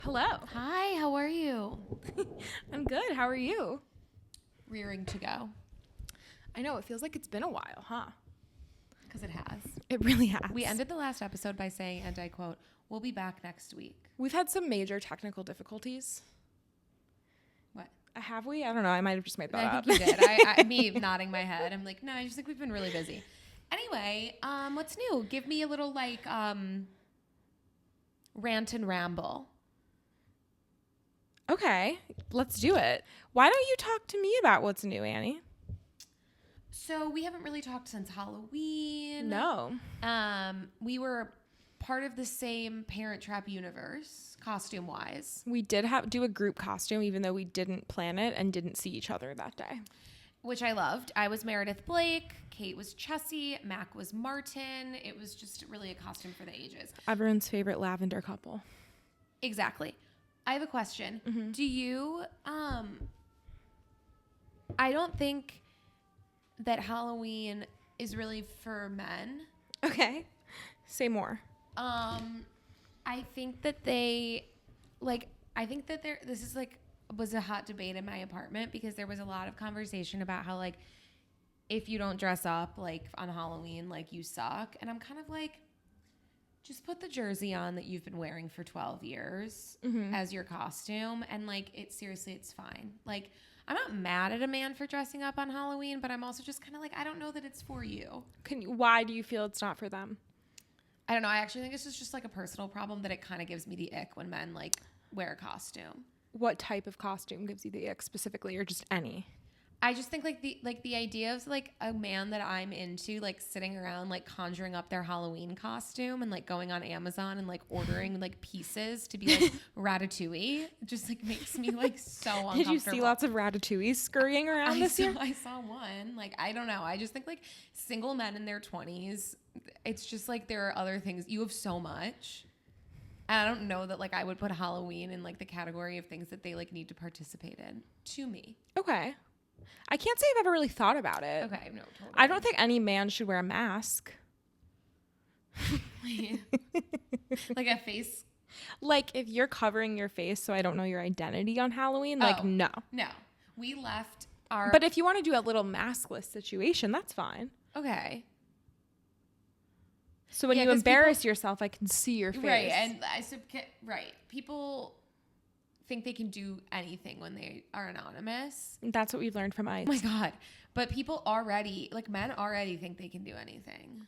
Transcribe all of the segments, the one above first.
Hello. Hi, how are you? I'm good. How are you? Rearing to go. I know. It feels like it's been a while, huh? Because it has. It really has. We ended the last episode by saying, and I quote, "We'll be back next week." We've had some major technical difficulties. What? Have we? I don't know. I might have just made that I up. think you did. Me nodding my head. I'm like, no, I just think we've been really busy. Anyway, what's new? Give me a little rant and ramble. Okay, let's do it. Why don't you talk to me about what's new, Annie? So we haven't really talked since Halloween. No. We were part of the same Parent Trap universe, costume-wise. We did do a group costume, even though we didn't plan it and didn't see each other that day. Which I loved. I was Meredith Blake, Kate was Chessie, Mac was Martin. It was just really a costume for the ages. Everyone's favorite lavender couple. Exactly. I have a question. Mm-hmm. Do you, I don't think that Halloween is really for men. Okay. Say more. I think that this is was a hot debate in my apartment because there was a lot of conversation about how if you don't dress up on Halloween, you suck. And I'm kind of just put the jersey on that you've been wearing for 12 years as your costume. And it's fine. I'm not mad at a man for dressing up on Halloween, but I'm also just kind of I don't know that it's for you. Why do you feel it's not for them? I don't know. I actually think it's just a personal problem that it kind of gives me the ick when men wear a costume. What type of costume gives you the ick specifically, or just any? I just think the idea of a man that I'm into sitting around conjuring up their Halloween costume and going on Amazon and ordering pieces to be Ratatouille just makes me so uncomfortable. Did you see lots of Ratatouilles scurrying around this year? I saw one. I don't know. I just think single men in their 20s, it's just there are other things. You have so much. And I don't know that I would put Halloween in the category of things that they need to participate in to me. Okay. I can't say I've ever really thought about it. Okay, no, totally. I don't think any man should wear a mask. A face. If you're covering your face so I don't know your identity on Halloween, no. No. We left our... But if you want to do a little maskless situation, that's fine. Okay. So when you embarrass yourself, I can see your face. Right, and right. People think they can do anything when they are anonymous. That's what we've learned from ICE. Oh my God. But people already, men already think they can do anything.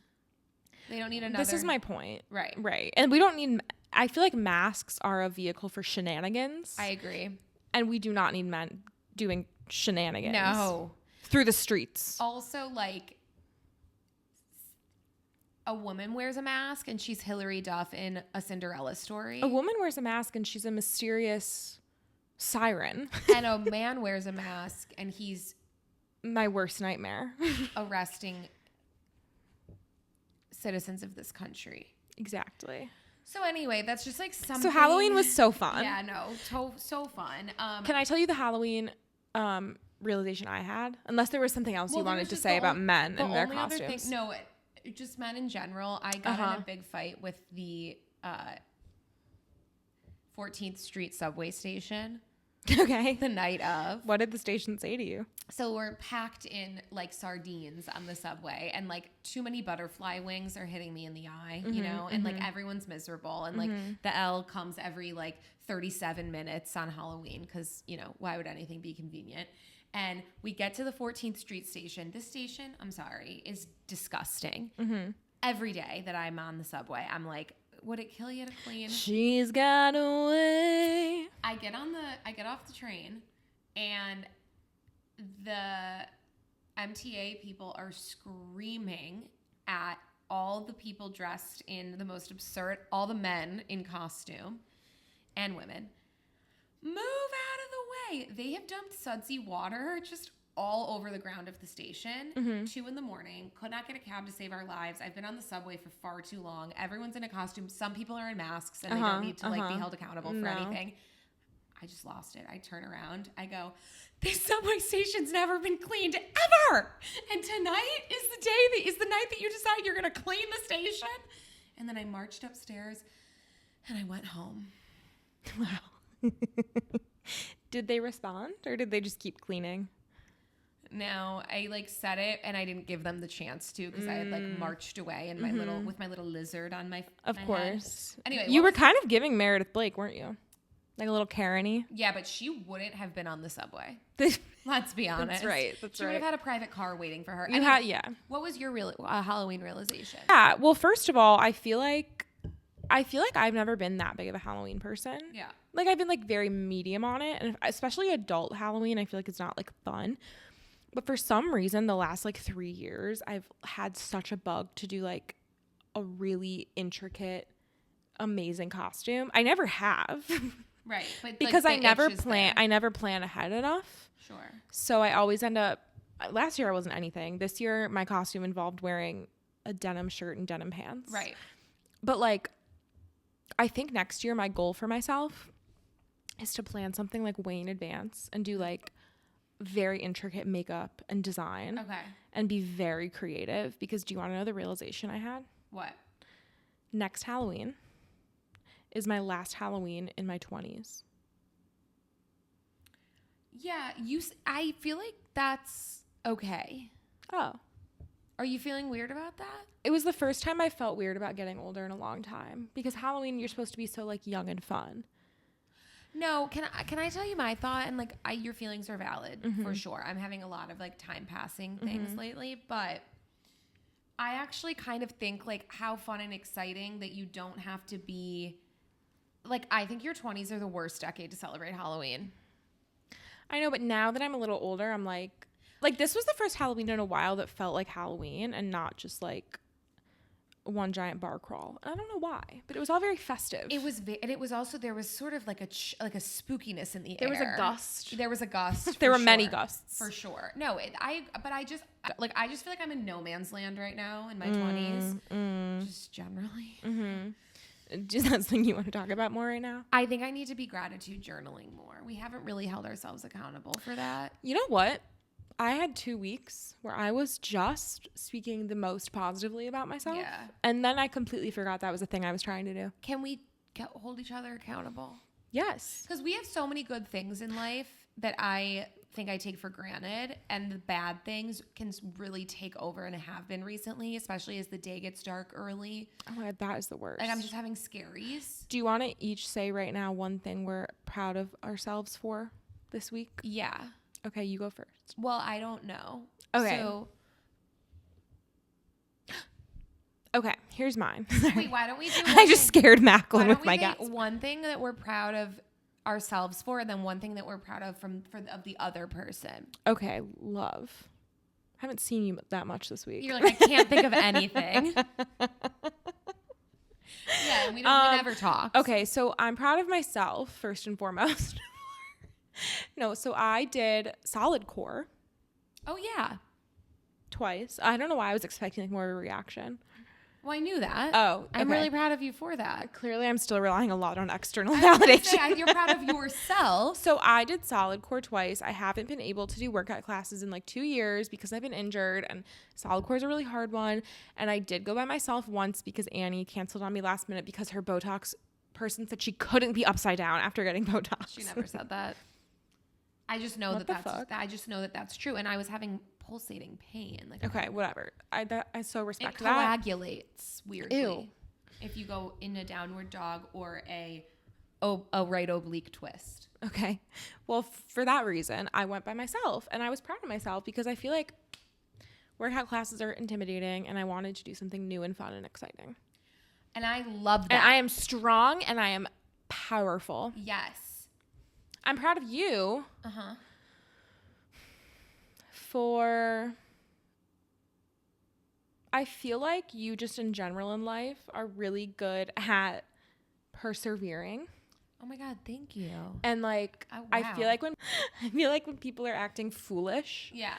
They don't need another. This is my point. Right. Right. And we don't need, I feel like masks are a vehicle for shenanigans. I agree. And we do not need men doing shenanigans. No. Through the streets. Also, a woman wears a mask and she's Hilary Duff in A Cinderella Story. A woman wears a mask and she's a mysterious siren. And a man wears a mask and he's my worst nightmare. Arresting citizens of this country. Exactly. So anyway, that's just something. So Halloween was so fun. Yeah, no, so fun. Can I tell you the Halloween realization I had? Unless there was something else you wanted to say about men and their costumes. Just men in general. I got in a big fight with the 14th Street subway station. Okay. The night of. What did the station say to you? So we're packed in sardines on the subway, and too many butterfly wings are hitting me in the eye, you know, and everyone's miserable, and the L comes every 37 minutes on Halloween because, why would anything be convenient? And we get to the 14th Street station. This station, I'm sorry, is disgusting. Mm-hmm. Every day that I'm on the subway, I'm would it kill you to clean? She's got away. I get off the train, and the MTA people are screaming at all the people dressed in the most absurd, all the men in costume and women. Move out of the way. They have dumped sudsy water just all over the ground of the station. 2 a.m. Could not get a cab to save our lives. I've been on the subway for far too long. Everyone's in a costume. Some people are in masks and they don't need to be held accountable for anything. I just lost it. I turn around. I go, this subway station's never been cleaned ever. And tonight is the night that you decide you're going to clean the station. And then I marched upstairs and I went home. Wow. Did they respond or did they just keep cleaning? No, I like said it and I didn't give them the chance to because I had like marched away in my with my little lizard on my Of my course. Head. Anyway, you were kind of giving Meredith Blake, weren't you? Like a little Karen-y. Yeah, but she wouldn't have been on the subway. Let's be honest. That's right. That's she right. would have had a private car waiting for her. Yeah. What was your Halloween realization? Yeah. Well, first of all, I feel like I've never been that big of a Halloween person. Yeah. Like I've been like very medium on it, and especially adult Halloween, I feel like it's not like fun. But for some reason, the last like 3 years, I've had such a bug to do like a really intricate, amazing costume. I never have. Right. But because like, I never plan ahead enough. Sure. So I always end up, last year I wasn't anything. This year my costume involved wearing a denim shirt and denim pants. Right. But like, I think next year my goal for myself is to plan something like way in advance and do like very intricate makeup and design. Okay. And be very creative, because do you want to know the realization I had? What? Next Halloween is my last Halloween in my 20s. Yeah, I feel like that's okay. Oh. Are you feeling weird about that? It was the first time I felt weird about getting older in a long time, because Halloween, you're supposed to be so like young and fun. No, can I tell you my thought? And like, your feelings are valid for sure. I'm having a lot of like time passing things lately, but I actually kind of think like how fun and exciting that you don't have to be like, I think your 20s are the worst decade to celebrate Halloween. I know, but now that I'm a little older, I'm like this was the first Halloween in a while that felt like Halloween and not just like one giant bar crawl. I don't know why, but it was all very festive. It was, and it was also, there was sort of like a spookiness in the there air. Was a gust. There was a gust. There were sure. many gusts for sure. No, I just feel like I'm in no man's land right now in my 20s, just generally. Is that something you want to talk about more right now? I think I need to be gratitude journaling more. We haven't really held ourselves accountable for that. You know what? I had 2 weeks where I was just speaking the most positively about myself. Yeah. And then I completely forgot that was a thing I was trying to do. Can we hold each other accountable? Yes. Because we have so many good things in life that I think I take for granted, and the bad things can really take over, and have been recently, especially as the day gets dark early. Oh my God, that is the worst. Like, I'm just having scaries. Do you want to each say right now one thing we're proud of ourselves for this week? Yeah. Okay, you go first. Well, I don't know. Okay. So, okay, here's mine. wait, why don't we do I just scared Macklin with my gas. One thing that we're proud of ourselves for, and then one thing that we're proud of of the other person. Okay, love. I haven't seen you that much this week. You're like, I can't think of anything. Yeah, we never talk. Okay, so I'm proud of myself first and foremost. No, so I did solid core. Oh yeah. Twice. I don't know why I was expecting like more of a reaction. Well, I knew that. Oh, okay. I'm really proud of you for that. Clearly, I'm still relying a lot on external validation. You're proud of yourself. So I did solid core twice. I haven't been able to do workout classes in like 2 years because I've been injured, and solid core is a really hard one. And I did go by myself once because Annie canceled on me last minute because her Botox person said she couldn't be upside down after getting Botox. She never said that. I just know I just know that that's true. And I was having pulsating pain. Like, okay, whatever. I so respect it that. Coagulates weirdly. Ew. If you go in a downward dog or a right oblique twist. Okay. Well, for that reason, I went by myself, and I was proud of myself because I feel like workout classes are intimidating, and I wanted to do something new and fun and exciting. And I love that. And I am strong, and I am powerful. Yes. I'm proud of you. Uh-huh. I feel like you just in general in life are really good at persevering. Oh my God, thank you. And like, oh, wow. I feel like when people are acting foolish, yeah,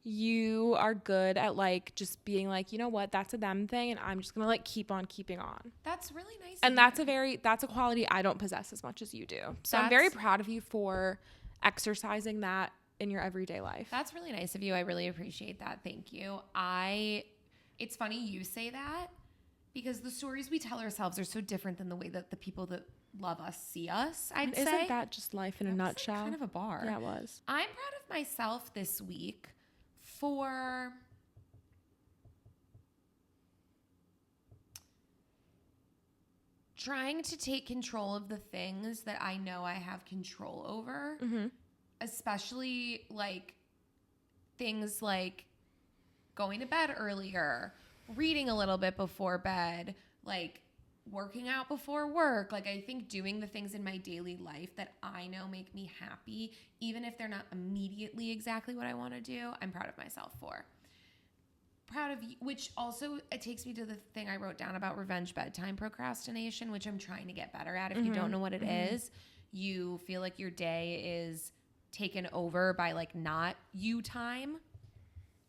you are good at like just being like, you know what, that's a them thing, and I'm just gonna like keep on keeping on. That's really nice. And that's a quality I don't possess as much as you do. So I'm very proud of you for exercising that in your everyday life. That's really nice of you. I really appreciate that. Thank you. It's funny you say that, because the stories we tell ourselves are so different than the way that the people that love us, see us, I'd And say. isn't that just life in a nutshell? Kind of a bar. Yeah, it was. I'm proud of myself this week for trying to take control of the things that I know I have control over, especially like things like going to bed earlier, reading a little bit before bed, like working out before work. Like I think doing the things in my daily life that I know make me happy, even if they're not immediately exactly what I want to do, I'm proud of myself for. Proud of you, which also it takes me to the thing I wrote down about revenge bedtime procrastination, which I'm trying to get better at. If you don't know what it is, you feel like your day is taken over by like not you time.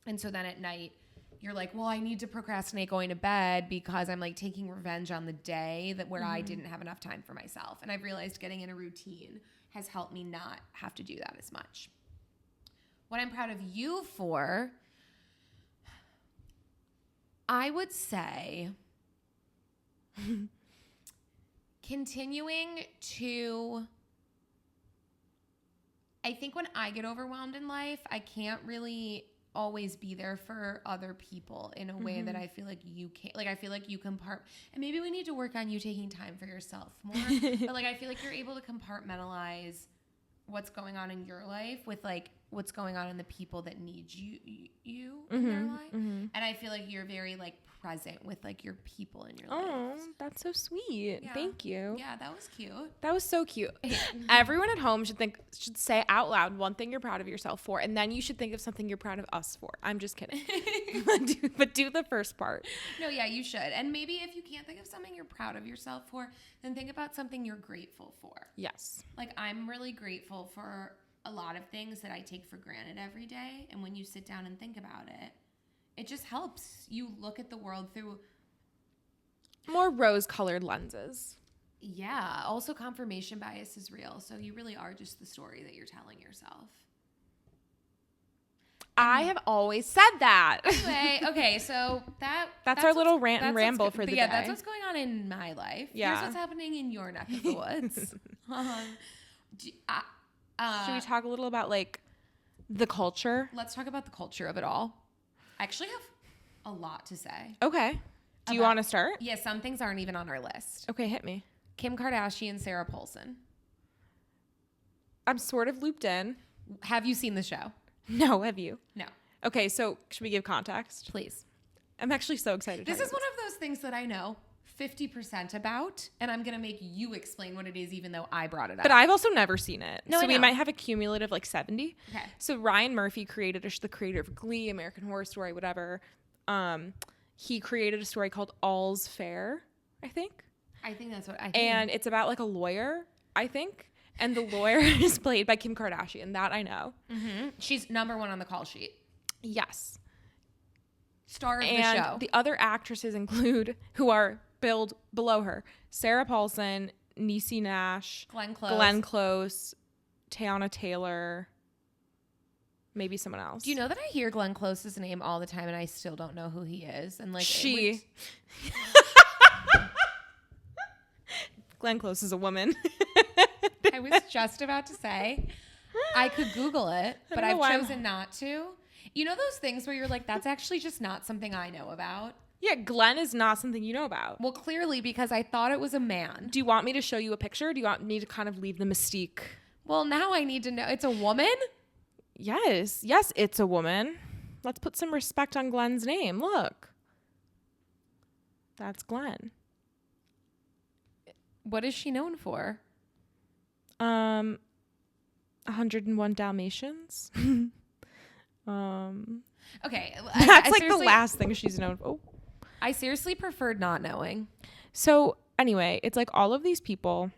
And so then at night, you're like, well, I need to procrastinate going to bed because I'm like taking revenge on the day that where I didn't have enough time for myself. And I've realized getting in a routine has helped me not have to do that as much. What I'm proud of you for, I would say continuing to, I think when I get overwhelmed in life, I can't really always be there for other people in a way that I feel like you can't. Like I feel like you and maybe we need to work on you taking time for yourself more. But like I feel like you're able to compartmentalize what's going on in your life with like what's going on in the people that need you in their life. And I feel like you're very like present with like your people in your life. Oh, that's so sweet. Yeah. Thank you. Yeah, that was cute. That was so cute. Everyone at home should say out loud one thing you're proud of yourself for, and then you should think of something you're proud of us for. I'm just kidding. but do the first part. No, yeah, you should. And maybe if you can't think of something you're proud of yourself for, then think about something you're grateful for. Yes. Like I'm really grateful for a lot of things that I take for granted every day. And when you sit down and think about it, it just helps you look at the world through more rose-colored lenses. Yeah. Also, confirmation bias is real. So you really are just the story that you're telling yourself. I have always said that. Anyway, okay, so that's our little rant and ramble for the day. Yeah, that's what's going on in my life. Yeah. Here's what's happening in your neck of the woods. Should we talk a little about like the culture? Let's talk about the culture of it all. I actually have a lot to say. Okay. Do you want to start? Yeah, some things aren't even on our list. Okay, hit me. Kim Kardashian, Sarah Paulson. I'm sort of looped in. Have you seen the show? No, have you? No. Okay, so should we give context? Please. I'm actually so excited. This is one of those things that I know 50% about, and I'm going to make you explain what it is even though I brought it up. But I've also never seen it. No, so I we know. might have a cumulative like 70. Okay. So Ryan Murphy created the creator of Glee, American Horror Story, whatever. He created a story called All's Fair, I think. I think that's what I think. And it's about like a lawyer, I think. And the lawyer is played by Kim Kardashian. That I know. Mm-hmm. She's number one on the call sheet. Yes. Star of and the show. The other actresses include, who are billed below her, Sarah Paulson, Niecy Nash, Glenn Close, Teyana Taylor, maybe someone else. Do you know that I hear Glenn Close's name all the time and I still don't know who he is? And like Glenn Close is a woman. I was just about to say I could Google it, but I've chosen not to. You know those things where you're like, that's actually just not something I know about? Yeah, Glenn is not something you know about. Well, clearly, because I thought it was a man. Do you want me to show you a picture? Do you want me to kind of leave the mystique? Well, now I need to know. It's a woman? Yes, it's a woman. Let's put some respect on Glenn's name. Look. That's Glenn. What is she known for? 101 Dalmatians. Okay. That's like the last thing she's known for. Oh. I seriously preferred not knowing. So anyway, it's like all of these people.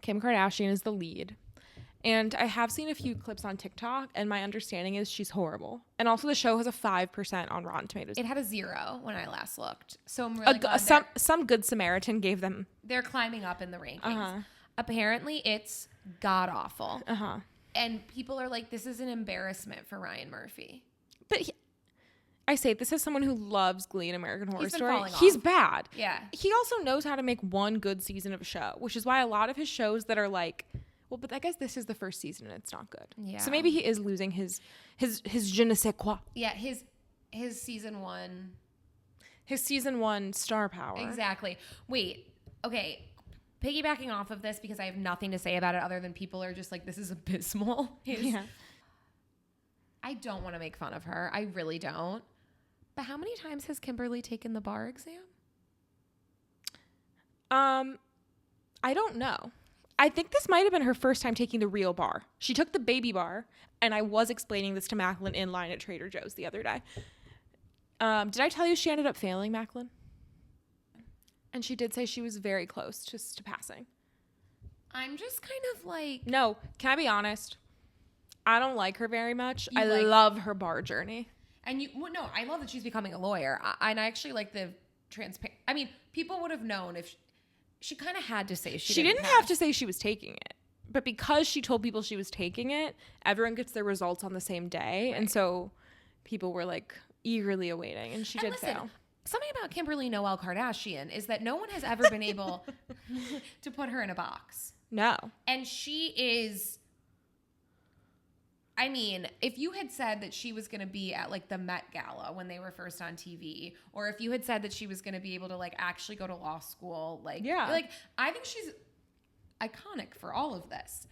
Kim Kardashian is the lead. And I have seen a few clips on TikTok, and my understanding is she's horrible. And also the show has a 5% on Rotten Tomatoes. It had a 0 when I last looked. So I'm really glad some good Samaritan gave them. They're climbing up in the rankings. Uh-huh. Apparently, it's god-awful. Uh-huh. And people are like, this is an embarrassment for Ryan Murphy. But I say this as someone who loves Glee and American Horror He's been Story. falling He's off. bad. Yeah. He also knows how to make one good season of a show, which is why a lot of his shows that are like, well, but I guess this is the first season and it's not good. Yeah. So maybe he is losing his je ne sais quoi. Yeah, his season 1. His season 1 star power. Exactly. Wait. Okay. Piggybacking off of this, because I have nothing to say about it other than people are just like, this is abysmal. Yeah. I don't want to make fun of her. I really don't. But how many times has Kimberly taken the bar exam? I don't know. I think this might have been her first time taking the real bar. She took the baby bar, and I was explaining this to Macklin in line at Trader Joe's the other day. Did I tell you she ended up failing, Macklin? And she did say she was very close just to passing. I'm just kind of like... No, can I be honest? I don't like her very much. I like- love her bar journey. And no, I love that she's becoming a lawyer. And I actually like the transparent... I mean, people would have known if... She kind of had to say she didn't have to say she was taking it. But because she told people she was taking it, everyone gets their results on the same day. Right. And so people were like eagerly awaiting. And she did fail. Something about Kimberly Noel Kardashian is that no one has ever been able to put her in a box. No. And she is... I mean, if you had said that she was going to be at like the Met Gala when they were first on TV, or if you had said that she was going to be able to like actually go to law school, like, yeah, like I think she's iconic for all of this.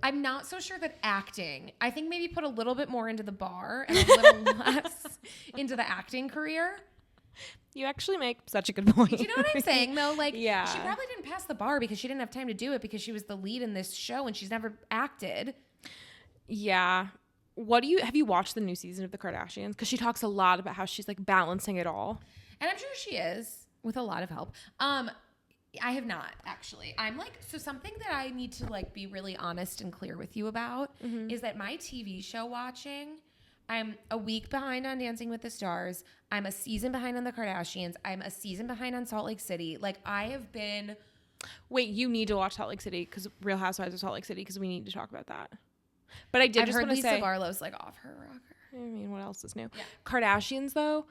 I'm not so sure that acting, I think maybe put a little bit more into the bar and a little less into the acting career. You actually make such a good point. Do you know what I'm saying though? Like, yeah. She probably didn't pass the bar because she didn't have time to do it because she was the lead in this show and she's never acted. Yeah. Have you watched the new season of The Kardashians? Because she talks a lot about how she's like balancing it all. And I'm sure she is with a lot of help. I have not actually. I'm like, so something that I need to like be really honest and clear with you about is that my TV show watching, I'm a week behind on Dancing with the Stars. I'm a season behind on The Kardashians. I'm a season behind on Salt Lake City. Like I have been. Wait, you need to watch Salt Lake City because Real Housewives of Salt Lake City because we need to talk about that. But I did just want to say, Lisa Barlow's like off her rocker. I mean, what else is new? Yeah. Kardashians though,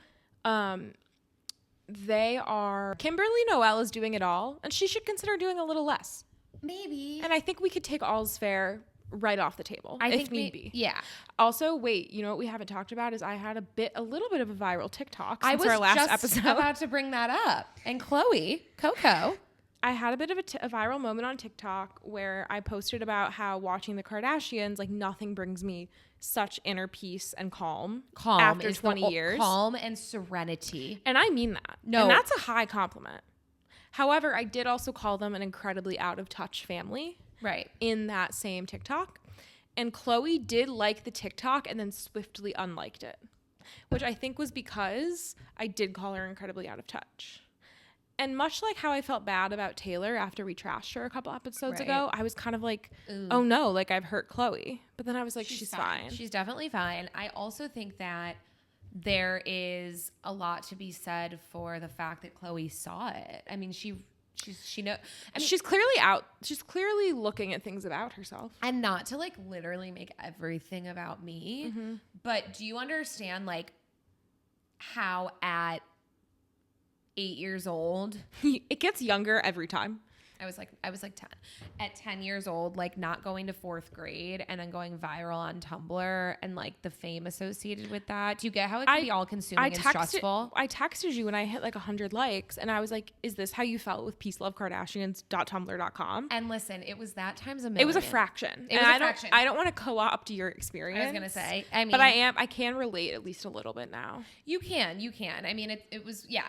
they are. Kimberly Noel is doing it all, and she should consider doing a little less. Maybe. And I think we could take All's Fair right off the table if need be. Yeah. Also, wait, you know what we haven't talked about is I had a little bit of a viral TikTok since I was our last just episode. about to bring that up. And Coco. I had a bit of a viral moment on TikTok where I posted about how watching the Kardashians, like nothing brings me such inner peace and calm after 20 years. Calm and serenity. And I mean that. No. And that's a high compliment. However, I did also call them an incredibly out of touch family. Right. In that same TikTok. And Chloe did like the TikTok and then swiftly unliked it, which I think was because I did call her incredibly out of touch. And much like how I felt bad about Taylor after we trashed her a couple episodes ago, I was kind of like, oh no, like I've hurt Chloe. But then I was like, she's fine. She's definitely fine. I also think that there is a lot to be said for the fact that Chloe saw it. I mean, she know. I mean, she's clearly out. She's clearly looking at things about herself. And not to like literally make everything about me, but do you understand like how at 8 years old, it gets younger every time. I was like 10. At 10 years old, like not going to 4th grade and then going viral on Tumblr and like the fame associated with that. Do you get how it can be all consuming and stressful? I texted you when I hit like 100 likes and I was like, is this how you felt with peacelovekardashians.tumblr.com? And listen, it was that times a million. It was a fraction. I don't want to co-opt your experience. I was going to say, I mean, but I can relate at least a little bit now. You can. I mean, it was, yeah,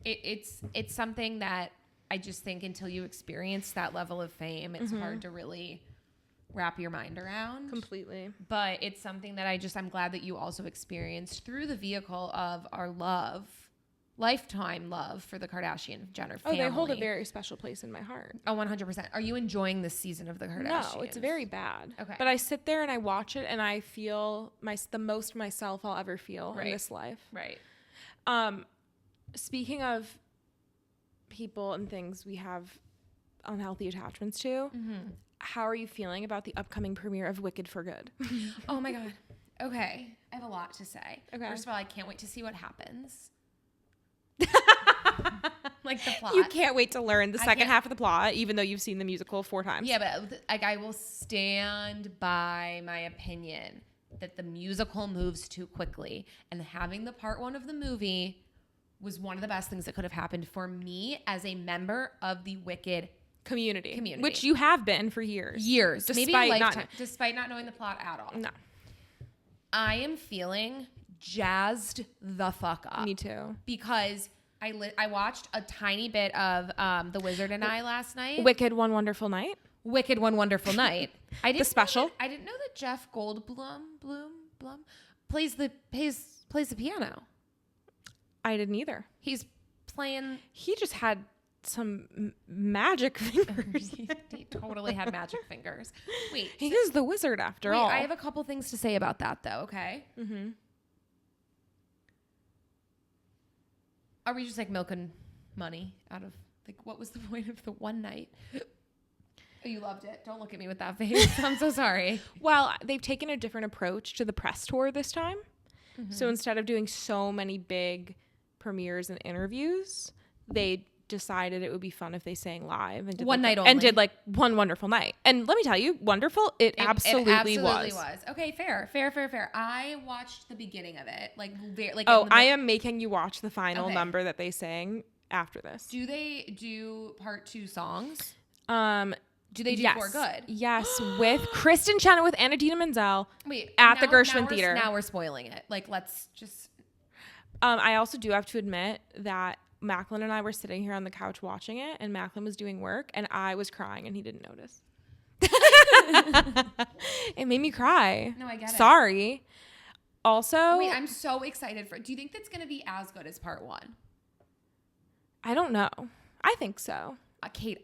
it's something that I just think until you experience that level of fame, it's hard to really wrap your mind around. Completely. But it's something that I'm glad that you also experienced through the vehicle of our lifetime love for the Kardashian-Jenner family. Oh, they hold a very special place in my heart. Oh, 100%. Are you enjoying this season of the Kardashians? No, it's very bad. Okay. But I sit there and I watch it and I feel the most myself I'll ever feel in this life. Right. Speaking of people and things we have unhealthy attachments to, how are you feeling about the upcoming premiere of Wicked for Good? Oh my God. Okay. I have a lot to say. Okay. First of all, I can't wait to see what happens. Like the plot. You can't wait to learn the second can't- half of the plot, even though you've seen the musical 4 times. Yeah, but like I will stand by my opinion that the musical moves too quickly, and having the part 1 of the movie was one of the best things that could have happened for me as a member of the Wicked Community. Community. Which you have been for years. maybe a Despite lifetime, despite not knowing the plot at all. No. I am feeling jazzed the fuck up. Me too. Because I watched a tiny bit of The Wizard and I last night. Wicked One Wonderful Night. Wicked One Wonderful Night. The special. I didn't know that Jeff Goldblum plays the piano. I didn't either. He's playing. He just had some magic fingers. He totally had magic fingers. Wait, He is the wizard after all. I have a couple things to say about that though. Okay. Mm-hmm. Are we just like milking money out of like what was the point of the one night? Oh, you loved it. Don't look at me with that face. I'm so sorry. Well, they've taken a different approach to the press tour this time. Mm-hmm. So instead of doing so many big premieres and interviews, they decided it would be fun if they sang live and did One night and only. did like one wonderful night. And let me tell you, wonderful. It absolutely was. Okay, fair. I watched the beginning of it, like Oh, I am making you watch the final Okay. number that they sang after this. Do they do part 2 songs? Do they do yes. For Good? Yes, with Kristen Chenoweth with Anna Dina Menzel. Wait, at the Gershwin Theater. Now we're spoiling it. Like, let's just. I also do have to admit that Macklin and I were sitting here on the couch watching it, and Macklin was doing work, and I was crying, and he didn't notice. It made me cry. No, I get it. Sorry. Also, Wait, I'm so excited for. Do you think that's going to be as good as part 1? I don't know. I think so. Kate,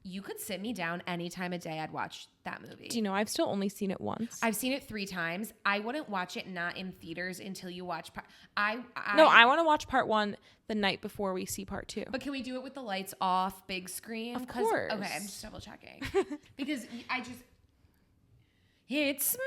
you could sit me down any time of day. I'd watch that movie. Do you know I've still only seen it once? I've seen it 3 times. I wouldn't watch it not in theaters until you watch part. I want to watch part 1 the night before we see part 2. But can we do it with the lights off, big screen? Of course. Okay, I'm just double checking because it's me.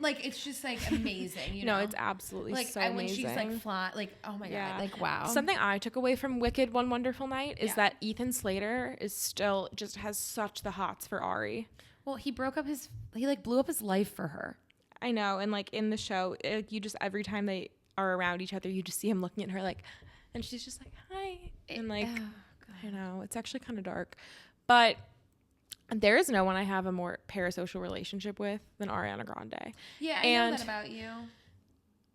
Like it's just like amazing. You know, it's absolutely like so when amazing. she's like flat, like oh my god, like wow. Something I took away from Wicked One Wonderful Night is Yeah. that Ethan Slater is still just has such the hots for Ari. Well, he blew up his life for her. I know, and like in the show, you just every time they are around each other, you just see him looking at her like, and she's just like hi, and like I know it's actually kind of dark, but there is no one I have a more parasocial relationship with than Ariana Grande. Yeah, I know that about you.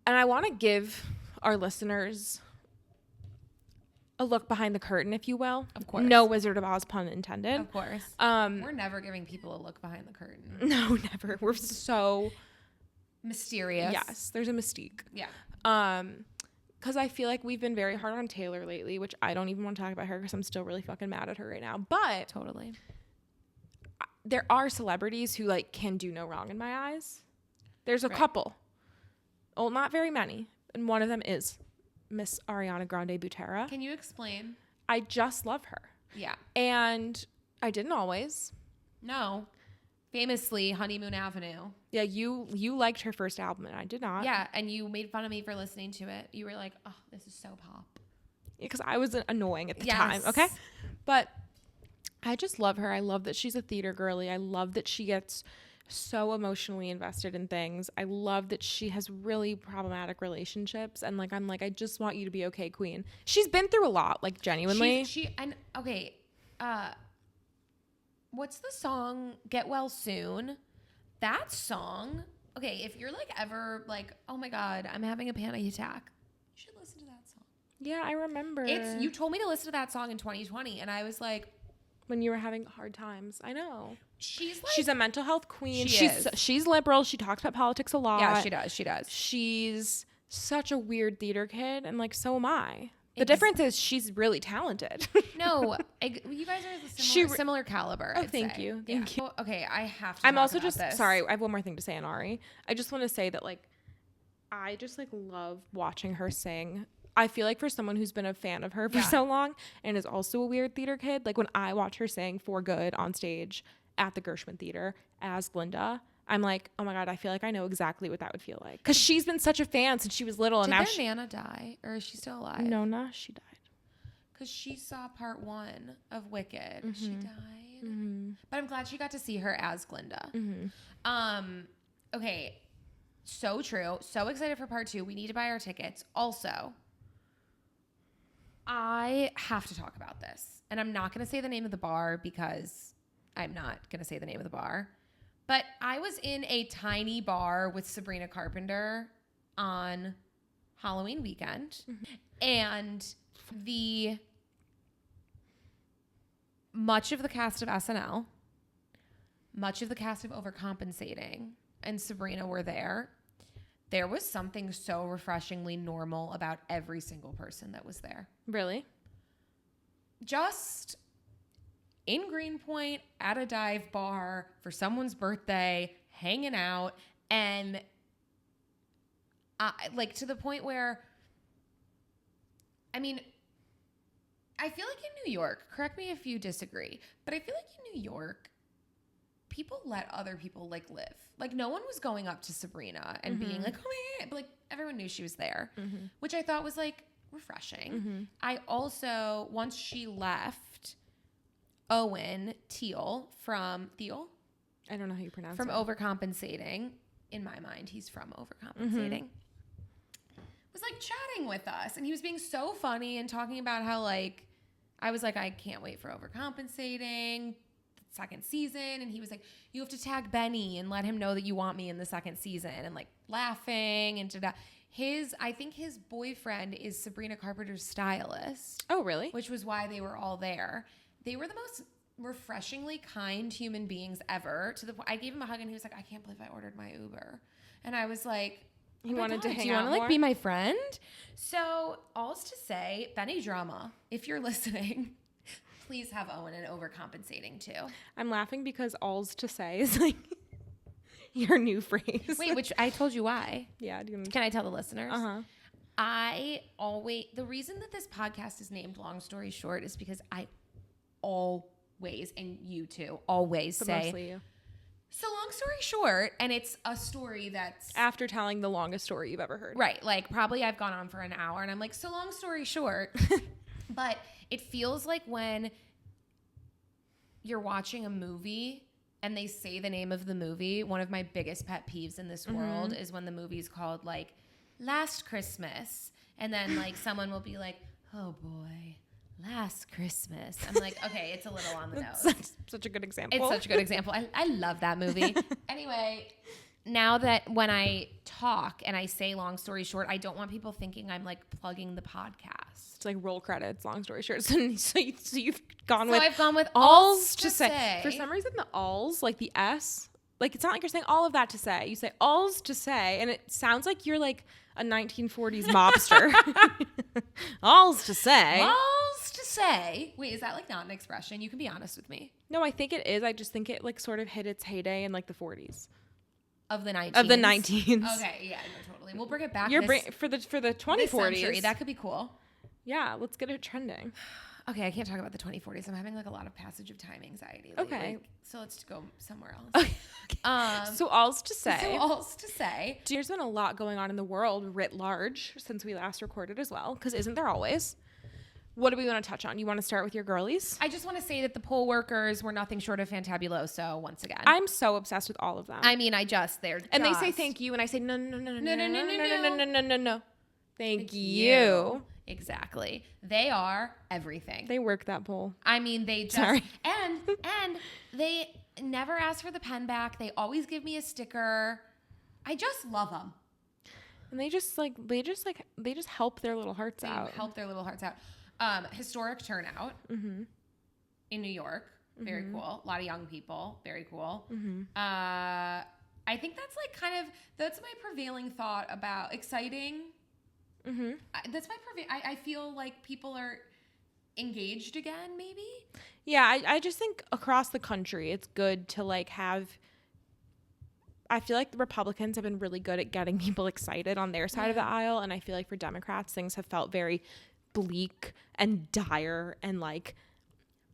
And I want to give our listeners a look behind the curtain, if you will. Of course. No Wizard of Oz pun intended. Of course. We're never giving people a look behind the curtain. No, never. We're so mysterious. Yes, there's a mystique. Yeah. Because I feel like we've been very hard on Taylor lately, which I don't even want to talk about her because I'm still really fucking mad at her right now. But Totally. there are celebrities who like can do no wrong in my eyes. There's a Right. couple. Oh, not very many. And one of them is Miss Ariana Grande Butera. Can you explain? I just love her. Yeah. And I didn't always. No. Famously, Honeymoon Avenue. Yeah, you liked her first album and I did not. Yeah, and you made fun of me for listening to it. You were like, oh, this is so pop. Because I was annoying at the Yes. time, okay? But I just love her. I love that she's a theater girly. I love that she gets so emotionally invested in things. I love that she has really problematic relationships. And like, I'm like, I just want you to be okay, queen. She's been through a lot, like genuinely. What's the song Get Well Soon? That song, okay, if you're like ever like, oh my God, I'm having a panic attack, you should listen to that song. Yeah, I remember. You told me to listen to that song in 2020 and I was like, when you were having hard times. I know. She's a mental health queen. She's liberal. She talks about politics a lot. Yeah, she does. She's such a weird theater kid, and like so am I. The difference is she's really talented. No, you guys are similar caliber. Oh, thank you. Thank you. Okay, I have to. I'm talk also about just this. sorry. I have one more thing to say on Ari. I just want to say that like, I just like love watching her sing. I feel like for someone who's been a fan of her for so long and is also a weird theater kid, like when I watch her sing For Good on stage at the Gershwin Theater as Glinda, I'm like, oh my God, I feel like I know exactly what that would feel like. Because she's been such a fan since she was little. Did and now their Nana die? Or is she still alive? No, she died. Because she saw part 1 of Wicked. She died. But I'm glad she got to see her as Glinda. Okay. So true. So excited for part 2. We need to buy our tickets. Also, I have to talk about this. And I'm not going to say the name of the bar because I'm not going to say the name of the bar. But I was in a tiny bar with Sabrina Carpenter on Halloween weekend. And much of the cast of SNL, much of the cast of Overcompensating, and Sabrina were there. There was something so refreshingly normal about every single person that was there. Really? Just in Greenpoint at a dive bar for someone's birthday, hanging out, and like to the point where, I mean, I feel like in New York, correct me if you disagree, but I feel like in New York, people let other people like live. Like no one was going up to Sabrina and being like, oh my God, but like everyone knew she was there, which I thought was like refreshing. I also, once she left, Owen Teal from Theal, I don't know how you pronounce from it. Overcompensating. In my mind, he's from Overcompensating. Was like chatting with us, and he was being so funny and talking about how like I was like, I can't wait for Overcompensating, the second season, and he was like, you have to tag Benny and let him know that you want me in the second season, and like laughing and I think his boyfriend is Sabrina Carpenter's stylist. Oh, really? Which was why they were all there. They were the most refreshingly kind human beings ever. To the point, I gave him a hug and he was like, I can't believe I ordered my Uber. And I was like, he wanted to hang out. Do you want to like be my friend? So all's to say, Benny Drama, if you're listening, please have Owen and Overcompensating too. I'm laughing because all's to say is like your new phrase. Wait, which I told you why. Yeah. Can I tell the listeners? Uh-huh. The reason that this podcast is named Long Story Short is because I always, and you too, always But say, mostly you. So long story short, and it's a story that's... After telling the longest story you've ever heard. Right. Like probably I've gone on for an hour and I'm like, so long story short. But it feels like when you're watching a movie and they say the name of the movie, one of my biggest pet peeves in this world is when the movie's called like Last Christmas. And then like someone will be like, oh boy, Last Christmas. I'm like, okay, it's a little on the nose. Such a good example. It's such a good example. I love that movie. Anyway, now that when I talk and I say long story short, I don't want people thinking I'm like plugging the podcast. It's like roll credits, long story short. So you've gone So with... I've gone with alls to say. For some reason, the alls, like the S, like it's not like you're saying all of that to say. You say alls to say, and it sounds like you're like a 1940s mobster. Alls to say. Alls to say. Wait, is that like not an expression? You can be honest with me. No, I think it is. I just think it like sort of hit its heyday in like the 40s. Of the 19s. Okay, yeah, no, totally. We'll bring it back for the 2040s. Century. That could be cool. Yeah, let's get it trending. Okay, I can't talk about the 2040s. I'm having like a lot of passage of time anxiety lately. Okay. So let's go somewhere else. Okay. So all's to say. There's been a lot going on in the world writ large since we last recorded as well, because isn't there always? What do we want to touch on? You want to start with your girlies? I just want to say that the poll workers were nothing short of fantabuloso once again. I'm so obsessed with all of them. I mean, they say thank you, and I say no. Thank you. Exactly. They are everything. They work that poll. I mean, they just and they never ask for the pen back. They always give me a sticker. I just love them. And they just help their little hearts out. Historic turnout in New York. Very cool. A lot of young people. Very cool. I think that's like that's my prevailing thought about exciting. That's I feel like people are engaged again, maybe. Yeah, I just think across the country it's good to like have. I feel like the Republicans have been really good at getting people excited on their side of the aisle, and I feel like for Democrats things have felt very bleak and dire and like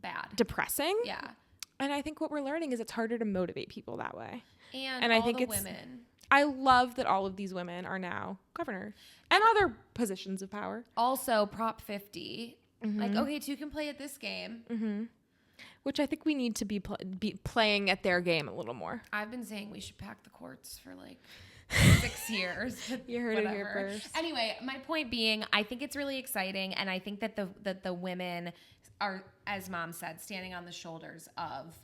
bad, depressing. Yeah. And I think what we're learning is it's harder to motivate people that way. And I all think the it's women. I love that all of these women are now governor and other positions of power. Also, Prop 50. Like, okay, two can play at this game. Which I think we need to be playing at their game a little more. I've been saying we should pack the courts for like 6 years. You heard it here first. Anyway, my point being, I think it's really exciting, and I think that the women are, as Mom said, standing on the shoulders of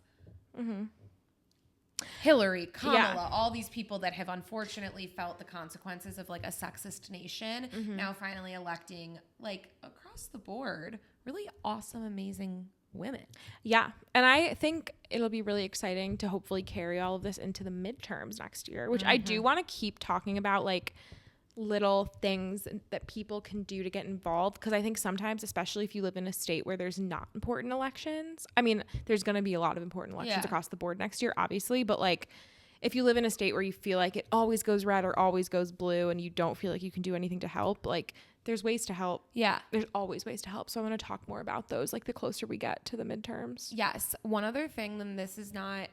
Hillary, Kamala, all these people that have unfortunately felt the consequences of like a sexist nation, now finally electing like across the board really awesome, amazing women. Yeah. And I think it'll be really exciting to hopefully carry all of this into the midterms next year, which I do want to keep talking about, like little things that people can do to get involved. Because I think sometimes, especially if you live in a state where there's not important elections, I mean, there's going to be a lot of important elections across the board next year, obviously. But like, if you live in a state where you feel like it always goes red or always goes blue and you don't feel like you can do anything to help, like there's ways to help. Yeah. There's always ways to help. So I want to talk more about those, like the closer we get to the midterms. Yes. One other thing, then this is not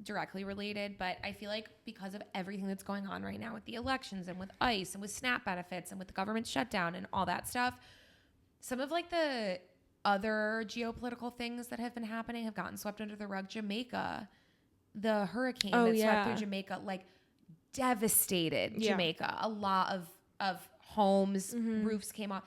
directly related, but I feel like because of everything that's going on right now with the elections and with ICE and with SNAP benefits and with the government shutdown and all that stuff, some of like the other geopolitical things that have been happening have gotten swept under the rug. Jamaica, the hurricane that swept through Jamaica, like devastated Jamaica. A lot of homes, roofs came off.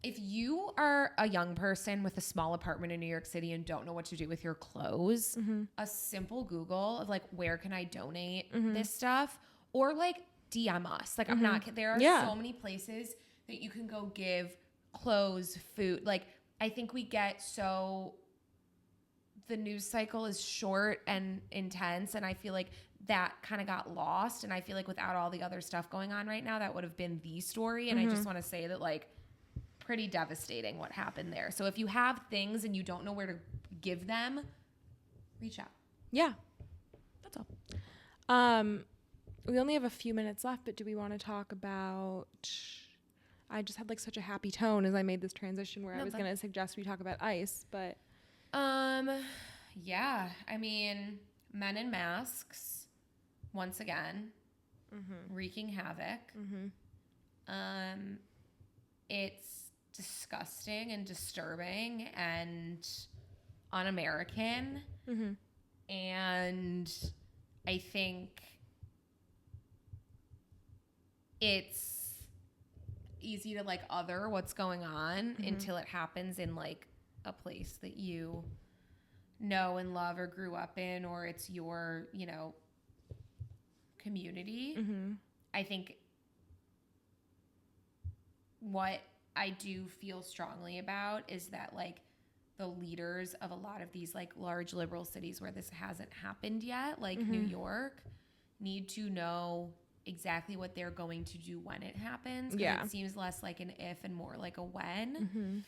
If you are a young person with a small apartment in New York City and don't know what to do with your clothes, a simple Google of like, where can I donate this stuff? Or like DM us. Like, I'm not, there are so many places that you can go give clothes, food. Like, I think we get so, the news cycle is short and intense. And I feel like that kind of got lost. And I feel like without all the other stuff going on right now, that would have been the story. And I just want to say that, like, pretty devastating what happened there. So if you have things and you don't know where to give them, reach out. Yeah. That's all. We only have a few minutes left, but do we want to talk about, I just had like such a happy tone as I made this transition where I was going to suggest we talk about ICE, but yeah, I mean, men in masks once again wreaking havoc. It's disgusting and disturbing and un-American. And I think it's easy to like other what's going on until it happens in like a place that you know and love or grew up in, or it's your, you know, community. I think what I do feel strongly about is that like the leaders of a lot of these like large liberal cities where this hasn't happened yet, like New York, need to know exactly what they're going to do when it happens. It seems less like an if and more like a when.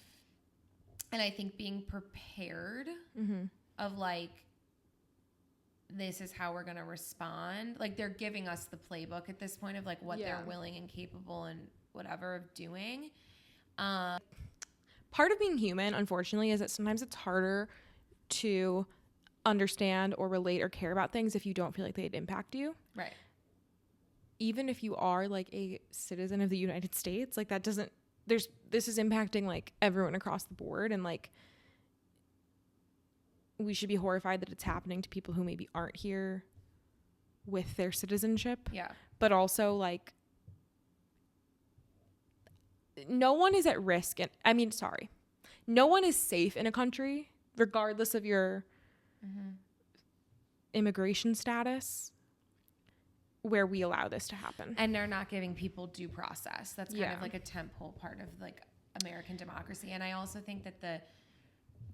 And I think being prepared of like, this is how we're going to respond. Like they're giving us the playbook at this point of like what they're willing and capable and whatever of doing. Part of being human, unfortunately, is that sometimes it's harder to understand or relate or care about things if you don't feel like they'd impact you. Right. Even if you are like a citizen of the United States, like that doesn't, this is impacting like everyone across the board. And like, we should be horrified that it's happening to people who maybe aren't here with their citizenship. Yeah. But also like, no one is at risk. No one is safe in a country, regardless of your immigration status, where we allow this to happen. And they're not giving people due process. That's kind of like a tentpole part of like American democracy. And I also think that the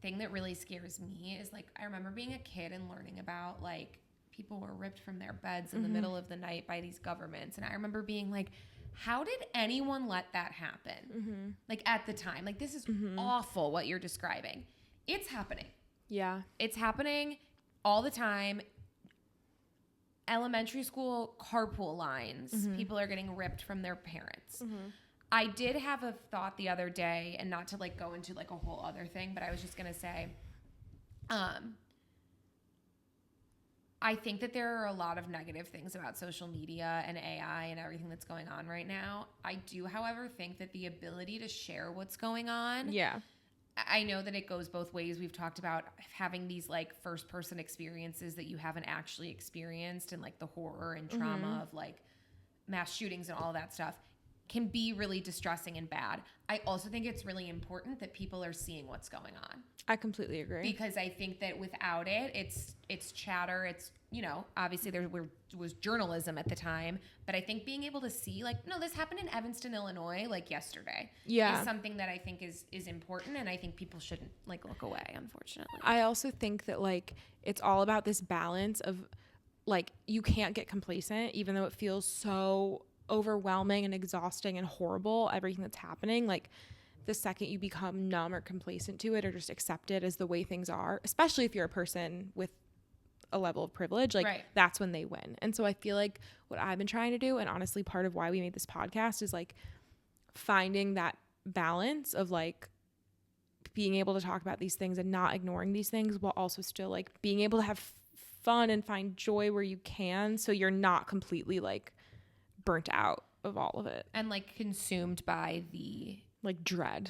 thing that really scares me is like, I remember being a kid and learning about like people were ripped from their beds in the middle of the night by these governments. And I remember being like, how did anyone let that happen? Like at the time, like this is awful what you're describing. It's happening. Yeah. It's happening all the time. Elementary school carpool lines, people are getting ripped from their parents. I did have a thought the other day, and not to like go into like a whole other thing, but I was just going to say, I think that there are a lot of negative things about social media and AI and everything that's going on right now. I do, however, think that the ability to share what's going on. Yeah. I know that it goes both ways. We've talked about having these like first person experiences that you haven't actually experienced, and like the horror and trauma of like mass shootings and all that stuff can be really distressing and bad. I also think it's really important that people are seeing what's going on. I completely agree. Because I think that without it, it's chatter. It's, you know, obviously there was journalism at the time, but I think being able to see like, no, this happened in Evanston, Illinois, like yesterday, is something that I think is important, and I think people shouldn't like look away, unfortunately. I also think that like it's all about this balance of like you can't get complacent, even though it feels so overwhelming and exhausting and horrible, everything that's happening. Like the second you become numb or complacent to it or just accept it as the way things are, especially if you're a person with a level of privilege, like that's when they win. And so I feel like what I've been trying to do, and honestly part of why we made this podcast, is like finding that balance of like being able to talk about these things and not ignoring these things, while also still like being able to have fun and find joy where you can, so you're not completely like burnt out of all of it and like consumed by the like dread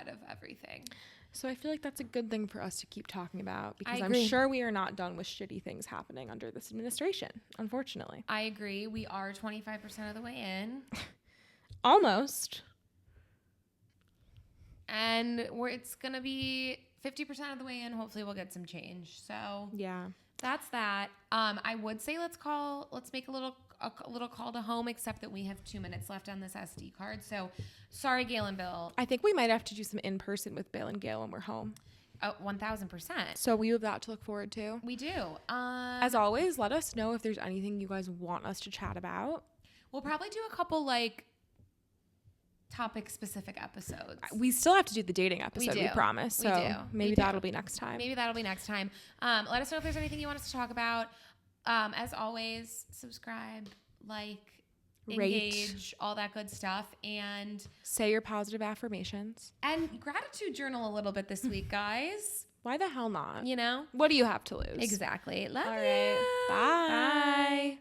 of everything. So I feel like that's a good thing for us to keep talking about, because I'm agree. sure we are not done with shitty things happening under this administration, unfortunately. I agree. We are 25% of the way in. Almost. And it's going to be 50% of the way in. Hopefully we'll get some change. So yeah, that's that. I would say let's make a little call to home, except that we have 2 minutes left on this SD card. So sorry, Gail and Bill. I think we might have to do some in-person with Bill and Gail when we're home. 1,000%. So we have that to look forward to. We do. As always, let us know if there's anything you guys want us to chat about. We'll probably do a couple like topic specific episodes. We still have to do the dating episode, we promise. So maybe that'll be next time. Let us know if there's anything you want us to talk about. As always, subscribe, like, engage, all that good stuff, and say your positive affirmations. And gratitude journal a little bit this week, guys. Why the hell not? You know? What do you have to lose? Exactly. Love you. All right. Bye.